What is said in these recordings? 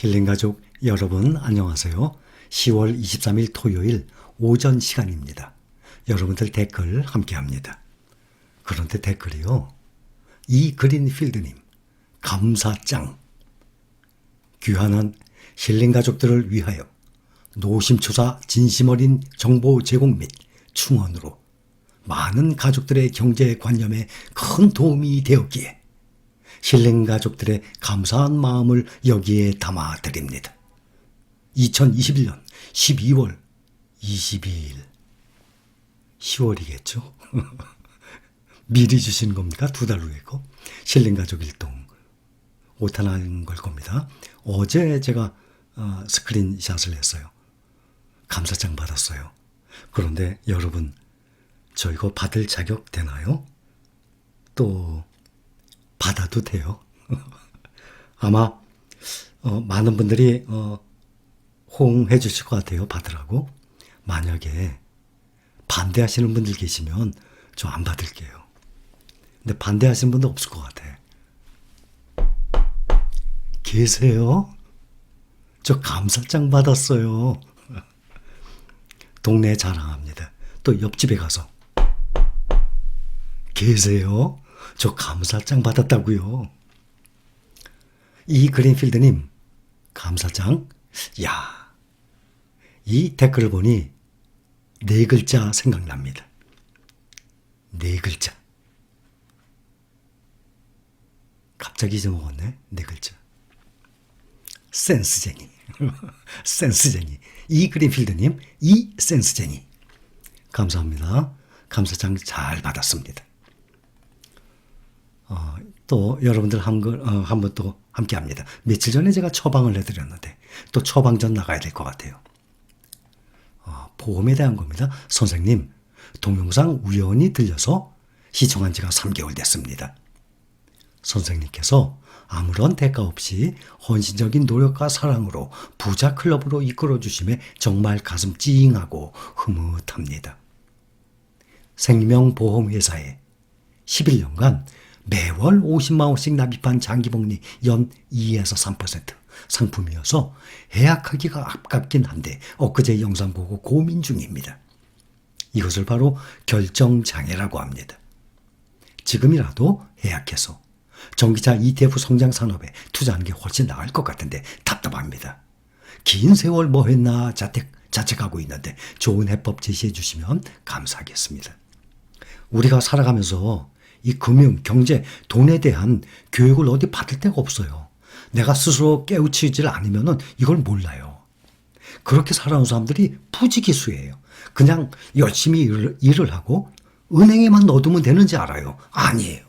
힐링가족 여러분 안녕하세요. 10월 23일 토요일 오전 시간입니다. 여러분들 댓글 함께합니다. 그런데 댓글이요. 이 그린필드님 감사짱. 귀한한 힐링가족들을 위하여 노심초사 진심 어린 정보 제공 및 충원으로 많은 가족들의 경제관념에 큰 도움이 되었기에 힐링가족들의 감사한 마음을 여기에 담아드립니다. 2021년 12월 22일 10월이겠죠? 미리 주신 겁니까? 두 달 후에고 힐링가족 일동 오타난 걸 겁니다. 어제 제가 스크린샷을 했어요. 감사장 받았어요. 그런데 여러분 저 이거 받을 자격 되나요? 또 받아도 돼요. 아마 많은 분들이 호응해 주실 것 같아요. 받으라고. 만약에 반대하시는 분들 계시면 저 안 받을게요. 근데 반대하시는 분도 없을 것 같아. 계세요? 저 감사장 받았어요. 동네 자랑합니다. 또 옆집에 가서 계세요? 저 감사장 받았다고요. 이 그린필드님 감사장. 야, 이 댓글을 보니 네 글자 생각납니다. 네 글자. 갑자기 잊어먹었네. 네 글자. 센스쟁이. 센스쟁이. 이 그린필드님 이 센스쟁이. 감사합니다. 감사장 잘 받았습니다. 또 여러분들 한번 또 함께 합니다. 며칠 전에 제가 처방을 해드렸는데 또 처방전 나가야 될 것 같아요. 보험에 대한 겁니다. 선생님, 동영상 우연히 들려서 시청한 지가 3개월 됐습니다. 선생님께서 아무런 대가 없이 헌신적인 노력과 사랑으로 부자 클럽으로 이끌어 주심에 정말 가슴 찡하고 흐뭇합니다. 생명보험회사에 11년간 매월 50만 원씩 납입한 장기복리 연 2에서 3% 상품이어서 해약하기가 아깝긴 한데 엊그제 영상 보고 고민 중입니다. 이것을 바로 결정장애라고 합니다. 지금이라도 해약해서 전기차 ETF 성장 산업에 투자하는 게 훨씬 나을 것 같은데 답답합니다. 긴 세월 뭐 했나 자책하고 있는데 좋은 해법 제시해 주시면 감사하겠습니다. 우리가 살아가면서 이 금융, 경제, 돈에 대한 교육을 어디 받을 데가 없어요. 내가 스스로 깨우치질 않으면 이걸 몰라요. 그렇게 살아온 사람들이 부지기수예요. 그냥 열심히 일을 하고 은행에만 넣어두면 되는지 알아요. 아니에요.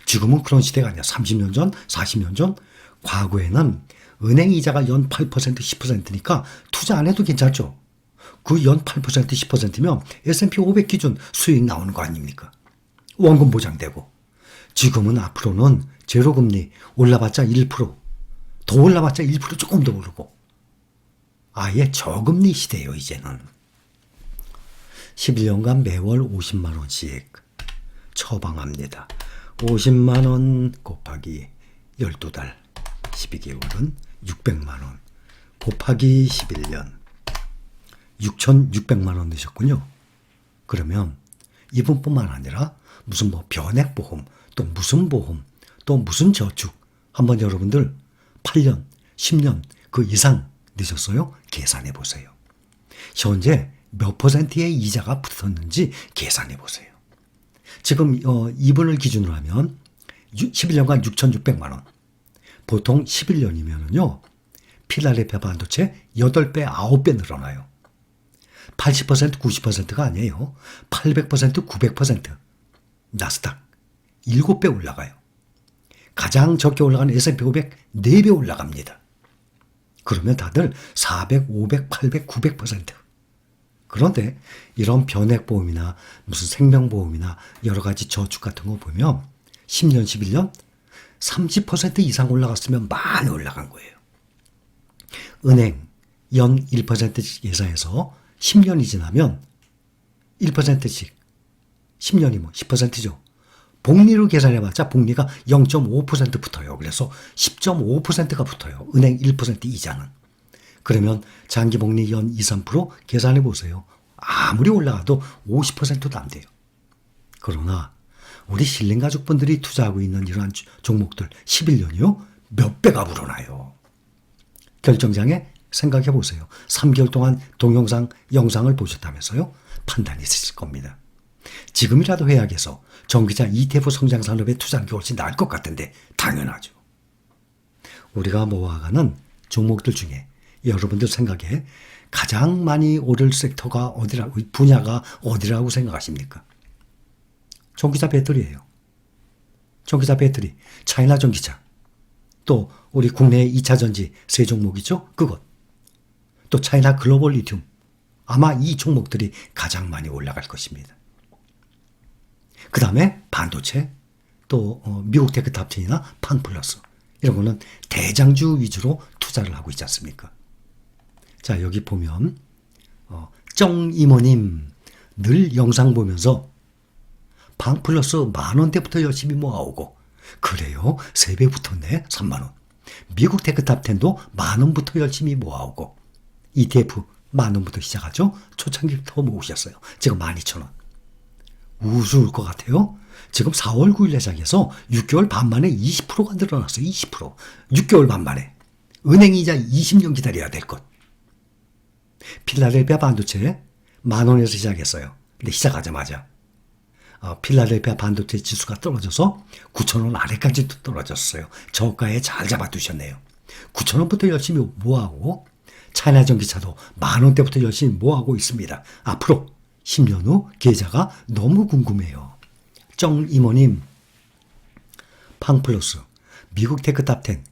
지금은 그런 시대가 아니야. 30년 전, 40년 전, 과거에는 은행 이자가 연 8%, 10%니까 투자 안 해도 괜찮죠. 그 연 8%, 10%면 S&P 500 기준 수익 나오는 거 아닙니까? 원금 보장되고. 지금은 앞으로는 제로금리 올라봤자 1%, 더 올라봤자 1% 조금 더 오르고 아예 저금리 시대예요 이제는. 11년간 매월 50만 원씩 처방합니다. 50만 원 곱하기 12달 12개월은 600만 원 곱하기 11년 6,600만 원 되셨군요. 그러면 이분뿐만 아니라 무슨 뭐 변액보험, 또 무슨 보험, 또 무슨 저축 한번 여러분들 8년, 10년 그 이상 되셨어요? 계산해 보세요. 현재 몇 퍼센트의 이자가 붙었는지 계산해 보세요. 지금 이분을 기준으로 하면 11년간 6,600만 원. 보통 11년이면은요. 필라델피아 반도체 8배, 9배 늘어나요. 80%, 90%가 아니에요. 800%, 900%. 나스닥 7배 올라가요. 가장 적게 올라가는 S&P 500 4배 올라갑니다. 그러면 다들 400, 500, 800, 900%. 그런데 이런 변액보험이나 무슨 생명보험이나 여러 가지 저축 같은 거 보면 10년, 11년 30% 이상 올라갔으면 많이 올라간 거예요. 은행 연 1%씩 예상해서 10년이 지나면 1%씩 10년이면 10%죠. 복리로 계산해봤자 복리가 0.5% 붙어요. 그래서 10.5%가 붙어요. 은행 1% 이자는. 그러면 장기복리 연 2, 3% 계산해 보세요. 아무리 올라가도 50%도 안 돼요. 그러나 우리 신림 가족분들이 투자하고 있는 이러한 종목들 11년이요? 몇 배가 불어나요. 결정장에 생각해 보세요. 3개월 동안 동영상, 영상을 보셨다면서요? 판단이 있으실 겁니다. 지금이라도 회학해서 전기차 ETF 성장 산업에 투자하는 게 훨씬 나을 것 같은데 당연하죠. 우리가 모아가는 종목들 중에 여러분들 생각에 가장 많이 오를 섹터가 어디라고, 분야가 어디라고 생각하십니까? 전기차 배터리예요. 전기차 배터리, 차이나 전기차. 또 우리 국내의 2차 전지 세 종목이죠. 그것. 또 차이나 글로벌 리튬. 아마 이 종목들이 가장 많이 올라갈 것입니다. 그 다음에 반도체, 또 미국 테크탑10이나 팡플러스. 이런 거는 대장주 위주로 투자를 하고 있지 않습니까? 자, 여기 보면 쩡 이모님 늘 영상 보면서 팡플러스 10,000원대부터 열심히 모아오고, 그래요? 3배 붙었네. 30,000원. 미국 테크탑10도 10,000원부터 열심히 모아오고, ETF 10,000원부터 시작하죠. 초창기부터 모으셨어요. 지금 12,000원. 우스울 것 같아요. 지금 4월 9일에 시작해서 6개월 반 만에 20%가 늘어났어요. 20%. 6개월 반 만에. 은행이자 20년 기다려야 될 것. 필라델피아 반도체 10,000원에서 시작했어요. 근데 시작하자마자 필라델피아 반도체 지수가 떨어져서 9,000원 아래까지 떨어졌어요. 저가에 잘 잡아두셨네요. 9,000원부터 열심히 모아오고, 차이나 전기차도 10,000원대부터 열심히 모아오고 있습니다. 앞으로 10년 후 계좌가 너무 궁금해요. 쩡 이모님, 팡플러스, 미국 테크탑10,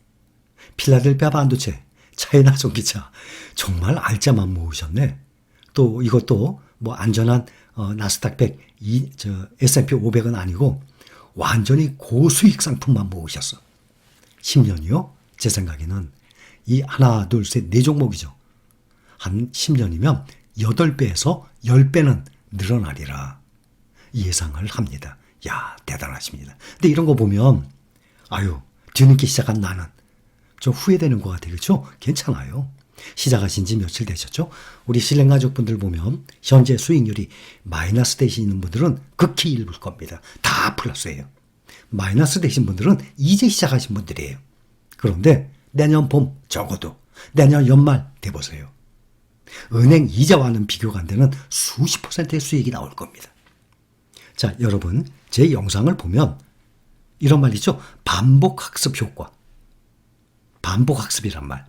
필라델피아 반도체, 차이나 전기차, 정말 알짜만 모으셨네. 또 이것도 뭐 안전한 나스닥 100, S&P 500은 아니고 완전히 고수익 상품만 모으셨어. 10년이요? 제 생각에는 이 하나, 둘, 셋, 네 종목이죠. 한 10년이면 8배에서 10배는 늘어나리라 예상을 합니다. 야, 대단하십니다. 근데 이런 거 보면 아유, 뒤늦게 시작한 나는 좀 후회되는 것 같아요. 그렇죠? 괜찮아요. 시작하신 지 며칠 되셨죠? 우리 신랑 가족분들 보면 현재 수익률이 마이너스 되시는 분들은 극히 일부일 겁니다. 다 플러스예요. 마이너스 되신 분들은 이제 시작하신 분들이에요. 그런데 내년 봄 적어도 내년 연말 돼보세요. 은행 이자와는 비교가 안 되는 수십 %의 수익이 나올 겁니다. 자, 여러분 제 영상을 보면 이런 말 있죠? 반복학습 효과. 반복학습이란 말.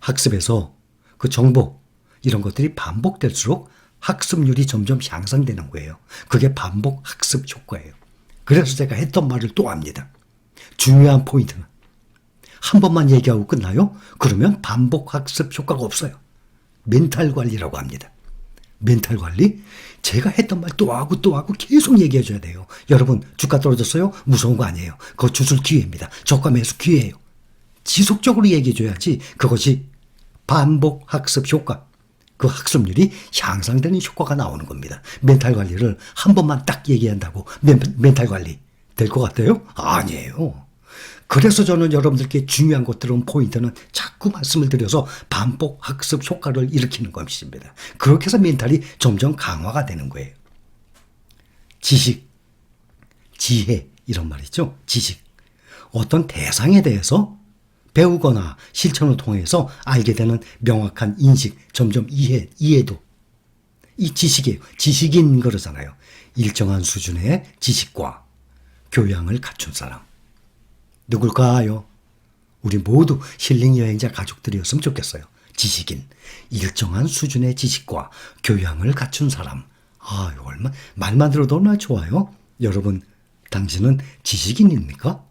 학습에서 그 정보 이런 것들이 반복될수록 학습률이 점점 향상되는 거예요. 그게 반복학습 효과예요. 그래서 제가 했던 말을 또 합니다. 중요한 포인트는 한 번만 얘기하고 끝나요? 그러면 반복학습 효과가 없어요. 멘탈 관리라고 합니다. 멘탈 관리? 제가 했던 말 또 하고 또 하고 계속 얘기해 줘야 돼요. 여러분 주가 떨어졌어요? 무서운 거 아니에요. 그거 주술 기회입니다. 저가 매수 기회예요. 지속적으로 얘기해 줘야지 그것이 반복학습 효과, 그 학습률이 향상되는 효과가 나오는 겁니다. 멘탈 관리를 한 번만 딱 얘기한다고 멘탈 관리 될 것 같아요? 아니에요. 그래서 저는 여러분들께 중요한 것들은 포인트는 자꾸 말씀을 드려서 반복학습 효과를 일으키는 것입니다. 그렇게 해서 멘탈이 점점 강화가 되는 거예요. 지식, 지혜 이런 말 있죠. 지식. 어떤 대상에 대해서 배우거나 실천을 통해서 알게 되는 명확한 인식, 점점 이해도. 이 지식이에요. 지식인 그러잖아요. 일정한 수준의 지식과 교양을 갖춘 사람. 누굴까요? 우리 모두 힐링 여행자 가족들이었으면 좋겠어요. 지식인, 일정한 수준의 지식과 교양을 갖춘 사람. 아, 얼마 말만 들어도 얼마나 좋아요. 여러분, 당신은 지식인입니까?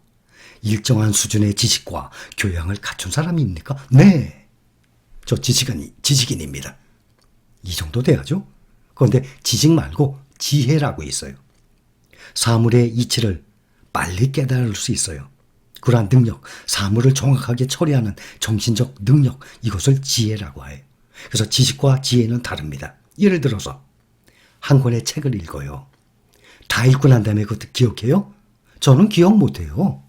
일정한 수준의 지식과 교양을 갖춘 사람입니까? 네, 저 지식인입니다. 이 정도 돼야죠. 그런데 지식 말고 지혜라고 있어요. 사물의 이치를 빨리 깨달을 수 있어요. 그러한 능력, 사물을 정확하게 처리하는 정신적 능력, 이것을 지혜라고 해요. 그래서 지식과 지혜는 다릅니다. 예를 들어서 한 권의 책을 읽어요. 다 읽고 난 다음에 그것도 기억해요? 저는 기억 못해요.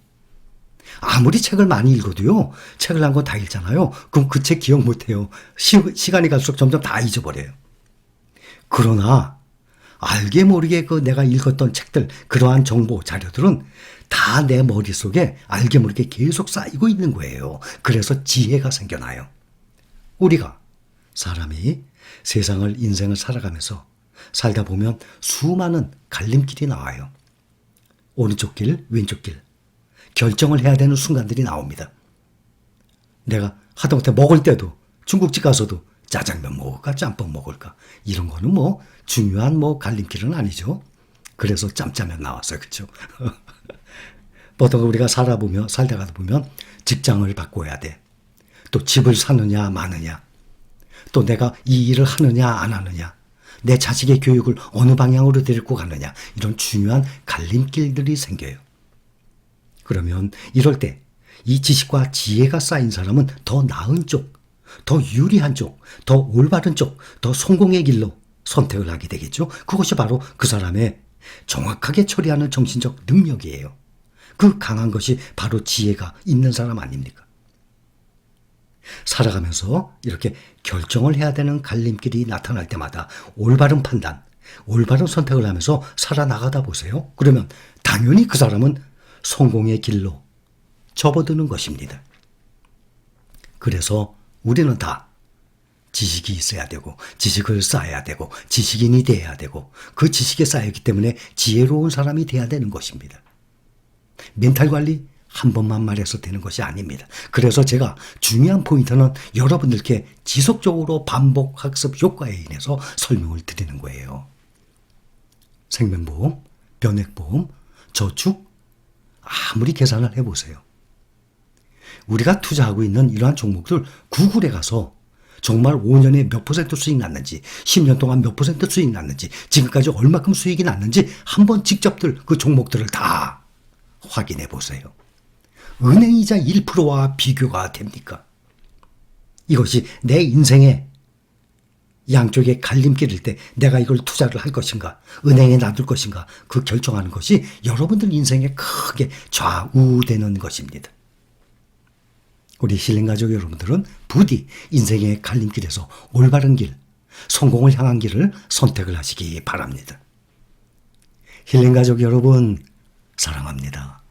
아무리 책을 많이 읽어도요. 책을 한 권 다 읽잖아요. 그럼 그 책 기억 못해요. 시간이 갈수록 점점 다 잊어버려요. 그러나 알게 모르게 그 내가 읽었던 책들, 그러한 정보, 자료들은 다 내 머릿속에 알게 모르게 계속 쌓이고 있는 거예요. 그래서 지혜가 생겨나요. 우리가 사람이 세상을, 인생을 살아가면서 살다 보면 수많은 갈림길이 나와요. 오른쪽 길, 왼쪽 길. 결정을 해야 되는 순간들이 나옵니다. 내가 하다못해 먹을 때도 중국집 가서도 짜장면 먹을까 짬뽕 먹을까 이런 거는 뭐 중요한 뭐 갈림길은 아니죠. 그래서 짬짜면 나왔어요. 그렇죠? 보통 우리가 살다가 보면 직장을 바꿔야 돼. 또 집을 사느냐 마느냐. 또 내가 이 일을 하느냐 안 하느냐. 내 자식의 교육을 어느 방향으로 데리고 가느냐. 이런 중요한 갈림길들이 생겨요. 그러면 이럴 때 이 지식과 지혜가 쌓인 사람은 더 나은 쪽, 더 유리한 쪽, 더 올바른 쪽, 더 성공의 길로 선택을 하게 되겠죠. 그것이 바로 그 사람의 정확하게 처리하는 정신적 능력이에요. 그 강한 것이 바로 지혜가 있는 사람 아닙니까? 살아가면서 이렇게 결정을 해야 되는 갈림길이 나타날 때마다 올바른 판단, 올바른 선택을 하면서 살아나가다 보세요. 그러면 당연히 그 사람은 성공의 길로 접어드는 것입니다. 그래서 우리는 다 지식이 있어야 되고 지식을 쌓아야 되고 지식인이 돼야 되고 그 지식에 쌓였기 때문에 지혜로운 사람이 돼야 되는 것입니다. 멘탈 관리 한 번만 말해서 되는 것이 아닙니다. 그래서 제가 중요한 포인트는 여러분들께 지속적으로 반복 학습 효과에 인해서 설명을 드리는 거예요. 생명보험, 변액보험, 저축 아무리 계산을 해보세요. 우리가 투자하고 있는 이러한 종목들 구글에 가서 정말 5년에 몇 퍼센트 수익 났는지 10년 동안 몇 퍼센트 수익 났는지 지금까지 얼마큼 수익이 났는지 한번 직접들 그 종목들을 다 확인해 보세요. 은행이자 1%와 비교가 됩니까? 이것이 내 인생의 양쪽에 갈림길일 때 내가 이걸 투자를 할 것인가 은행에 놔둘 것인가 그 결정하는 것이 여러분들 인생에 크게 좌우되는 것입니다. 우리 힐링가족 여러분들은 부디 인생의 갈림길에서 올바른 길, 성공을 향한 길을 선택을 하시기 바랍니다. 힐링가족 여러분 사랑합니다.